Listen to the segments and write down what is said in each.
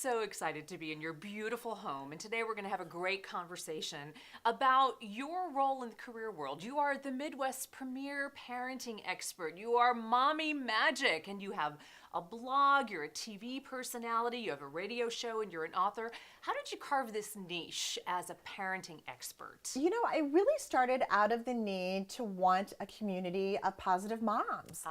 so excited to be in your beautiful home. And today we're going to have a great conversation about your role in the career world. You are the Midwest's premier parenting expert. You are Mommy Magic, and you have a blog, you're a TV personality, you have a radio show, and you're an author. How did you carve this niche as a parenting expert? You know, I really started out of the need to want a community of positive moms.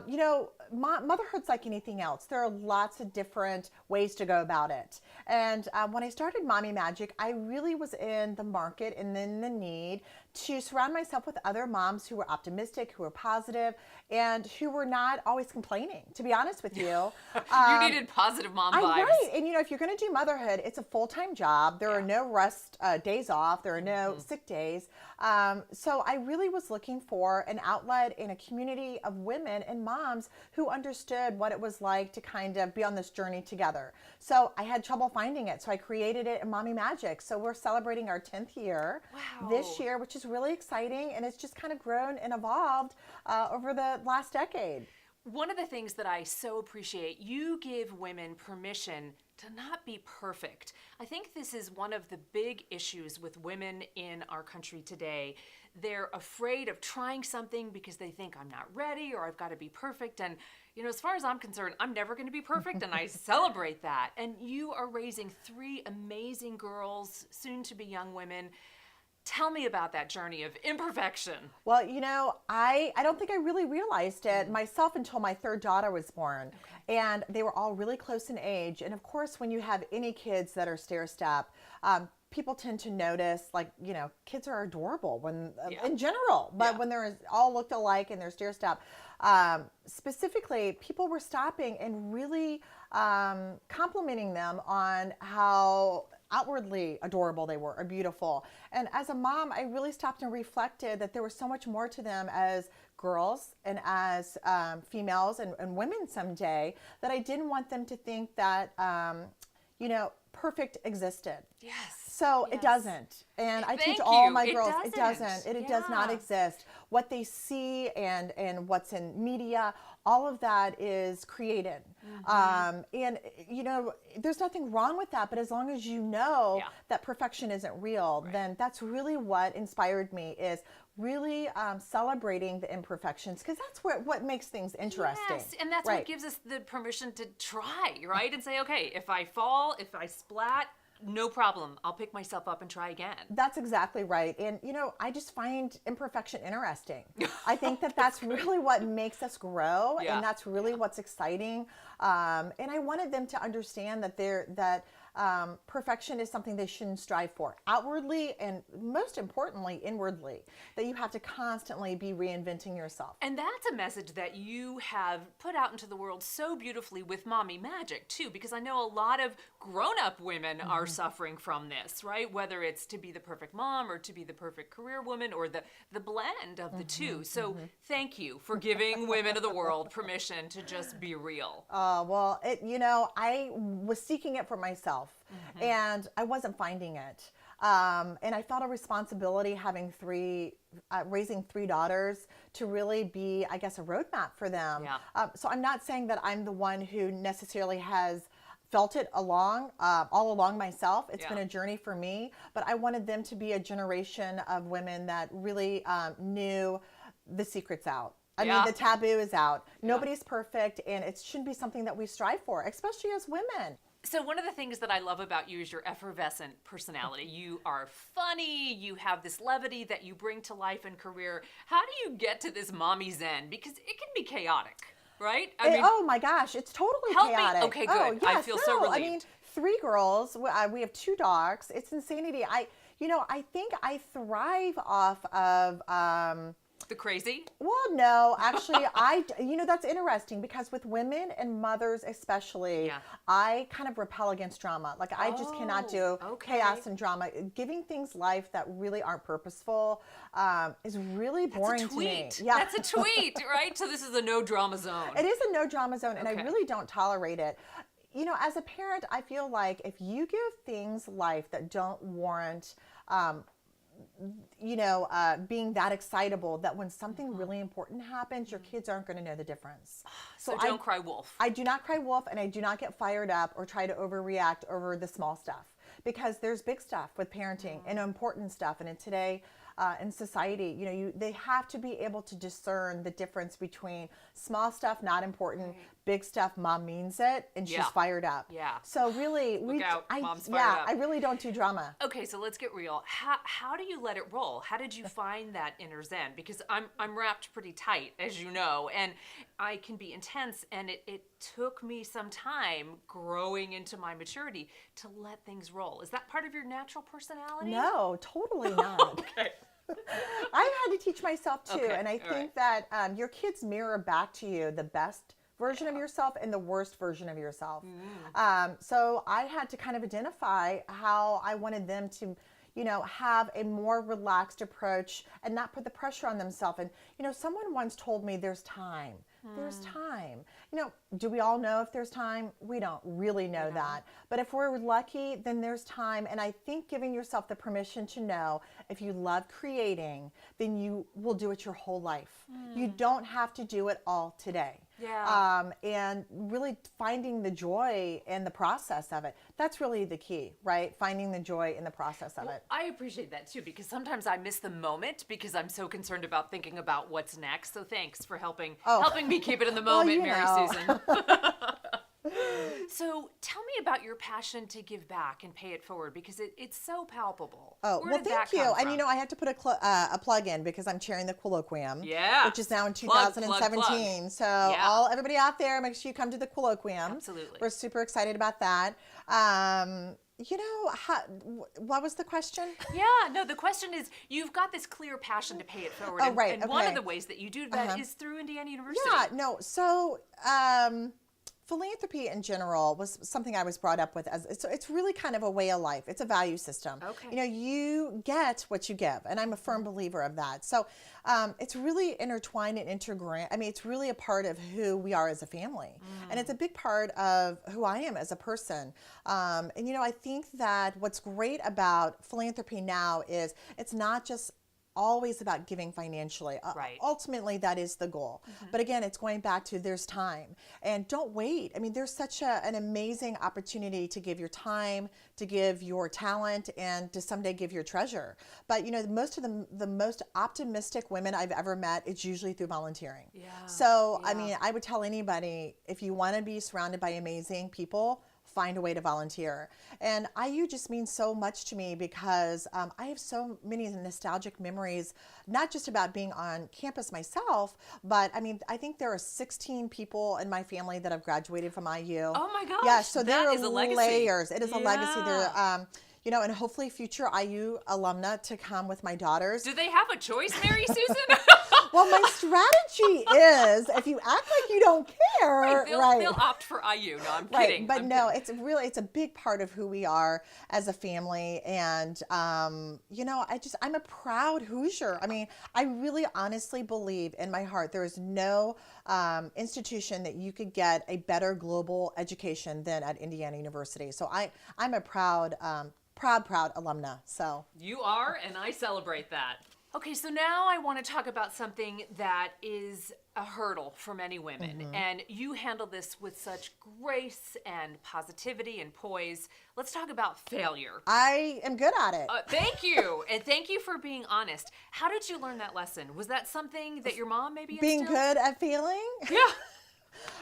You know, motherhood's like anything else. There are lots of different ways to go about it. And when I started Mommy Magic, I really was in the market and in the need to surround myself with other moms who were optimistic, who were positive, and who were not always complaining, to be honest with you. You needed positive mom vibes. Right. And you know, if you're going to do motherhood, it's a full-time job. There are no rest days off. There are no sick days. So I really was looking for an outlet in a community of women and moms who understood what it was like to kind of be on this journey together. So I had trouble finding it. So I created it in Mommy Magic. So we're celebrating our 10th year this year, which is really exciting. And it's just kind of grown and evolved over the last decade. One of the things that I so appreciate, you give women permission to not be perfect. I think this is one of the big issues with women in our country today. They're afraid of trying something because they think I'm not ready or I've got to be perfect. And, you know, as far as I'm concerned, I'm never going to be perfect, and I celebrate that. And you are raising 3 amazing girls, soon to be young women. Tell me about that journey of imperfection. Well, you know, I don't think I really realized it myself until my 3rd daughter was born. And they were all really close in age. And of course, when you have any kids that are stair-step, people tend to notice, like, you know, kids are adorable when in general, but when they're all looked alike and they're stair-step, specifically, people were stopping and really complimenting them on how outwardly adorable they were, or beautiful. And as a mom, I really stopped and reflected that there was so much more to them as girls and as females and women someday, that I didn't want them to think that, you know, perfect existed. Yes. So it doesn't. And I teach Thank all you. my girls, It it doesn't. It does not exist. What they see and what's in media, all of that is created. And, you know, there's nothing wrong with that. But as long as you know that perfection isn't real, then that's really what inspired me, is really celebrating the imperfections, because that's what makes things interesting. Yes, and that's what gives us the permission to try, right? And say, okay, if I fall, if I splat, no problem. I'll pick myself up and try again. That's exactly right. And, you know, I just find imperfection interesting. I think that that's really what makes us grow, and that's really what's exciting. And I wanted them to understand that perfection is something they shouldn't strive for outwardly, and most importantly, inwardly, that you have to constantly be reinventing yourself. And that's a message that you have put out into the world so beautifully with Mommy Magic too, because I know a lot of grown-up women are suffering from this, right? Whether it's to be the perfect mom or to be the perfect career woman, or the blend of the two. So thank you for giving women of the world permission to just be real. Well, you know, I was seeking it for myself, and I wasn't finding it. And I felt a responsibility having raising 3 daughters, to really be, I guess, a roadmap for them. So I'm not saying that I'm the one who necessarily has felt it all along myself. It's been a journey for me, but I wanted them to be a generation of women that really knew the secret's out. I mean, the taboo is out. Nobody's perfect, and it shouldn't be something that we strive for, especially as women. So one of the things that I love about you is your effervescent personality. You are funny. You have this levity that you bring to life and career. How do you get to this mommy zen? Because it can be chaotic, right? I mean, oh my gosh, it's totally chaotic. Me. Okay, good. Oh, yes, I feel so relieved. I mean, 3 girls. We have 2 dogs. It's insanity. I think I thrive off of the crazy? Well, no, actually, that's interesting, because with women and mothers especially, I kind of repel against drama. Like, I just cannot do chaos and drama. Giving things life that really aren't purposeful is really boring to me. Yeah. That's a tweet, right? So this is a no drama zone. It is a no drama zone, and I really don't tolerate it. You know, as a parent, I feel like if you give things life that don't warrant being that excitable that when something really important happens, your kids aren't going to know the difference. So don't cry wolf. I do not cry wolf, and I do not get fired up or try to overreact over the small stuff, because there's big stuff with parenting and important stuff. And in today, in society, they have to be able to discern the difference between small stuff, not important, big stuff, mom means it, and she's fired up. Yeah. So really, mom's fired up. I really don't do drama. Okay, so let's get real. How do you let it roll? How did you find that inner zen? Because I'm wrapped pretty tight, as you know, and I can be intense, and it took me some time growing into my maturity to let things roll. Is that part of your natural personality? No, totally not. Okay. I've had to teach myself too, Okay, and I think that your kids mirror back to you the best version of yourself and the worst version of yourself. So I had to kind of identify how I wanted them to, have a more relaxed approach and not put the pressure on themselves. And, someone once told me there's time. There's time. Do we all know if there's time? We don't really know that. But if we're lucky, then there's time. And I think giving yourself the permission to know if you love creating, then you will do it your whole life. You don't have to do it all today. Yeah. And really finding the joy in the process of it. That's really the key, right? Finding the joy in the process of it. I appreciate that too, because sometimes I miss the moment because I'm so concerned about thinking about what's next. So thanks for helping me keep it in the moment, Mary Susan. So tell me about your passion to give back and pay it forward, because it's so palpable. Oh, well, thank you. And I had to put a plug in because I'm chairing the colloquium, which is now in 2017. Plug. So everybody out there, make sure you come to the colloquium. Absolutely. We're super excited about that. What was the question? The question is, you've got this clear passion to pay it forward. And one of the ways that you do that is through Indiana University. So philanthropy in general was something I was brought up with it's really kind of a way of life. It's a value system. Okay. You get what you give, and I'm a firm believer of that. So it's really intertwined and integrated. I mean, it's really a part of who we are as a family, and it's a big part of who I am as a person. And I think that what's great about philanthropy now is it's not just always about giving financially. Right. Ultimately, that is the goal. But again, it's going back to there's time. And don't wait. I mean, there's such an amazing opportunity to give your time, to give your talent, and to someday give your treasure. But, most of the most optimistic women I've ever met, it's usually through volunteering. So, I mean, I would tell anybody, if you want to be surrounded by amazing people, find a way to volunteer. And IU just means so much to me because I have so many nostalgic memories, not just about being on campus myself, but I mean, I think there are 16 people in my family that have graduated from IU. Oh my gosh. Yeah, so there is are a legacy. layers. It is a legacy. There, and hopefully future IU alumna to come with my daughters. Do they have a choice, Mary Susan? Well, my strategy is if you act like you don't care, they'll opt for IU. No, I'm kidding. But it's a big part of who we are as a family. And, I'm a proud Hoosier. I mean, I really honestly believe in my heart there is no institution that you could get a better global education than at Indiana University. So I'm a proud alumna. So you are, and I celebrate that. Okay, so now I want to talk about something that is a hurdle for many women, and you handle this with such grace and positivity and poise. Let's talk about failure. I am good at it. Thank you, and thank you for being honest. How did you learn that lesson? Was that something that your mom maybe instilled? Being good at failing? Yeah.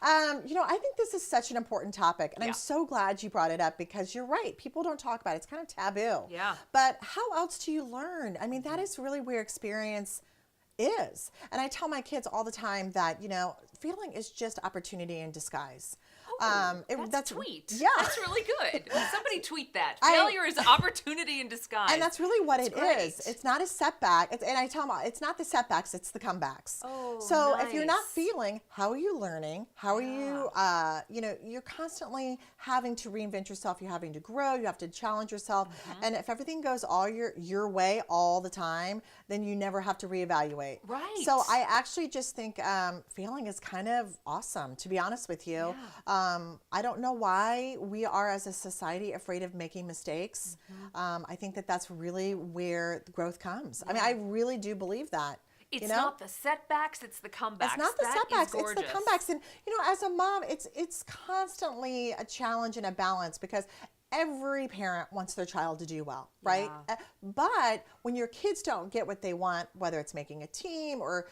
I think this is such an important topic, and I'm so glad you brought it up because you're right. People don't talk about it. It's kind of taboo. Yeah. But how else do you learn? I mean, that is really where experience is. And I tell my kids all the time that, failing is just opportunity in disguise. That's a tweet. Yeah. That's really good. Somebody tweet that. Failure is opportunity in disguise. And that's really what it great. is. It's not a setback. And I tell them, it's not the setbacks, it's the comebacks. Oh, so nice. if you're not feeling, how are you learning? How are you, you're constantly having to reinvent yourself. You're having to grow. You have to challenge yourself. And if everything goes all your way all the time, then you never have to reevaluate. Right. So I actually just think failing is kind of awesome, to be honest with you. Yeah. I don't know why we are as a society afraid of making mistakes. I think that that's really where growth comes. I mean, I really do believe that. It's not the setbacks, it's the comebacks. It's not the That is setbacks, it's gorgeous. the comebacks. And as a mom, it's constantly a challenge and a balance, because every parent wants their child to do well, right? Yeah. But when your kids don't get what they want, whether it's making a team or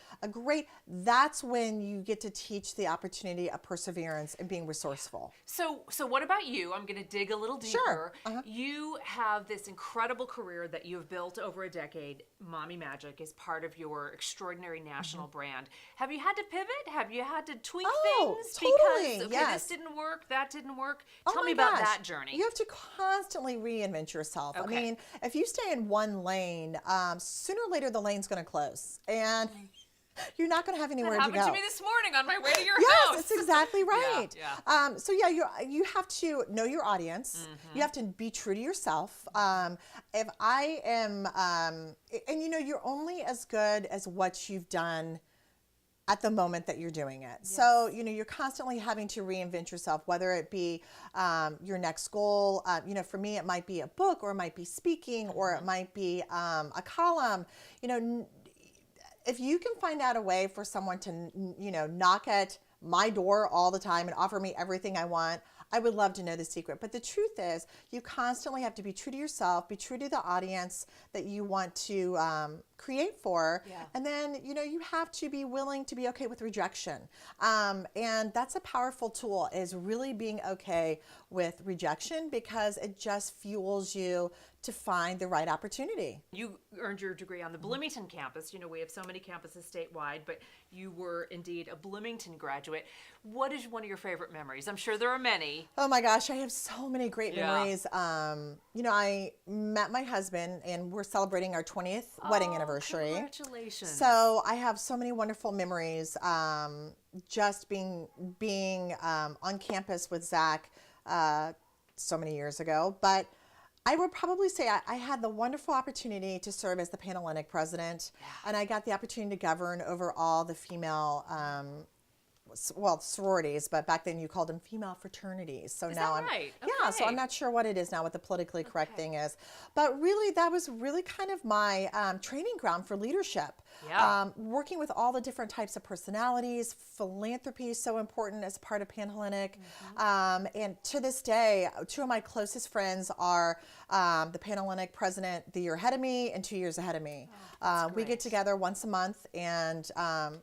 that's when you get to teach the opportunity of perseverance and being resourceful. So what about you? I'm going to dig a little deeper. Sure. You have this incredible career that you've built over a decade. Mommy Magic is part of your extraordinary national brand. Have you had to pivot? Have you had to tweak things? Totally. Because, Yes. this didn't work, that didn't work. Oh Tell my me about gosh. that journey. You have to constantly reinvent yourself. Okay. I mean, if you stay in one lane, sooner or later the lane's going to close, and you're not going to have anywhere That to go. happened to me this morning on my way to your house. Yes, that's exactly right. Yeah. So yeah, you have to know your audience. You have to be true to yourself. If I am, and you're only as good as what you've done at the moment that you're doing it. Yes. So, you're constantly having to reinvent yourself, whether it be your next goal. For me, it might be a book, or it might be speaking, or it might be a column. If you can find out a way for someone to, knock at my door all the time and offer me everything I want, I would love to know the secret. But the truth is, you constantly have to be true to yourself, be true to the audience that you want to create for. Yeah. And then, you have to be willing to be okay with rejection. And that's a powerful tool, is really being okay with rejection, because it just fuels you to find the right opportunity. You earned your degree on the Bloomington campus. We have so many campuses statewide, but you were indeed a Bloomington graduate. What is one of your favorite memories? I'm sure there are many. Oh my gosh, I have so many great Yeah. memories. I met my husband, and we're celebrating our 20th wedding anniversary. Congratulations. So I have so many wonderful memories, just being on campus with Zach so many years ago. But I would probably say I had the wonderful opportunity to serve as the Panhellenic president, and I got the opportunity to govern over all the female sororities, but back then you called them female fraternities. So Is now that I'm right? yeah, so Okay. I'm not sure what it is now, what the politically correct thing is. But really, that was really kind of my training ground for leadership. Yeah. Working with all the different types of personalities. Philanthropy is so important as part of Panhellenic. And to this day, two of my closest friends are the Panhellenic president the year ahead of me and 2 years ahead of me. We get great. together once a month and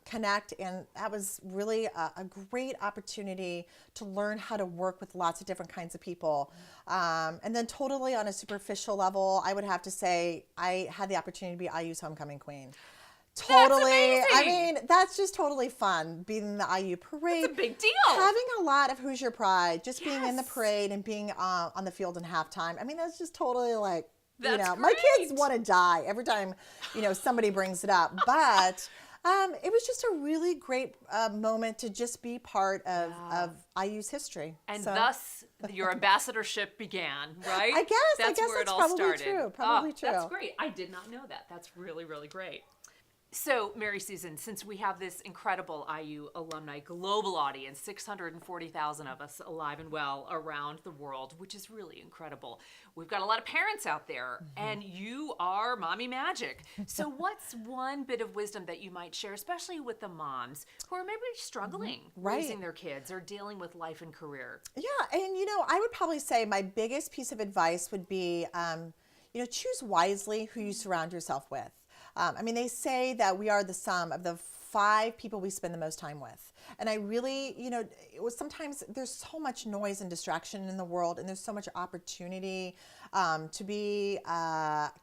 connect, and that was really a great opportunity to learn how to work with lots of different kinds of people. And then totally on a superficial level, I would have to say I had the opportunity to be IU's homecoming queen. Totally. That's I amazing. mean, that's just totally fun, being in the IU parade. It's a big deal. Having a lot of Hoosier pride, just being in the Yes. parade and being on the field in halftime. I mean, that's just totally like, That's my kids great. want to die every time, somebody brings it up. But it was just a really great moment to just be part of IU's history. And So, thus your ambassadorship began, right? I guess where that's it all probably started. true, probably true. That's great. I did not know that. That's really, really great. So, Mary Susan, since we have this incredible IU alumni global audience, 640,000 of us alive and well around the world, which is really incredible. We've got a lot of parents out there, and you are Mommy Magic. So what's one bit of wisdom that you might share, especially with the moms who are maybe struggling Right. raising their kids or dealing with life and career? Yeah, and I would probably say my biggest piece of advice would be, choose wisely who you surround yourself with. They say that we are the sum of the 5 people we spend the most time with. And I really, sometimes there's so much noise and distraction in the world, and there's so much opportunity to be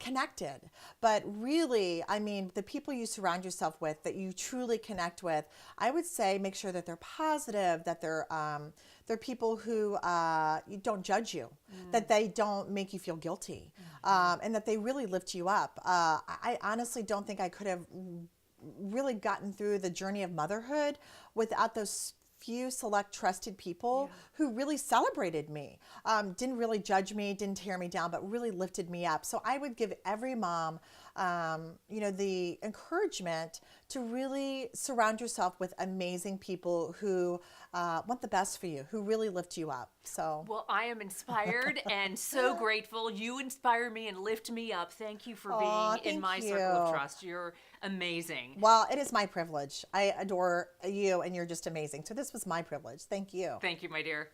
connected. But really, the people you surround yourself with, that you truly connect with, I would say make sure that they're positive, that they're people who don't judge you, that they don't make you feel guilty, and that they really lift you up. I honestly don't think I could have really gotten through the journey of motherhood without those few select trusted people who really celebrated me, didn't really judge me, didn't tear me down, but really lifted me up. So I would give every mom, the encouragement to really surround yourself with amazing people who want the best for you, who really lift you up. So, well, I am inspired and so grateful. You inspire me and lift me up. Thank you for being in my circle of trust. You're amazing. Well, it is my privilege. I adore you, and you're just amazing. So this was my privilege. Thank you. Thank you, my dear.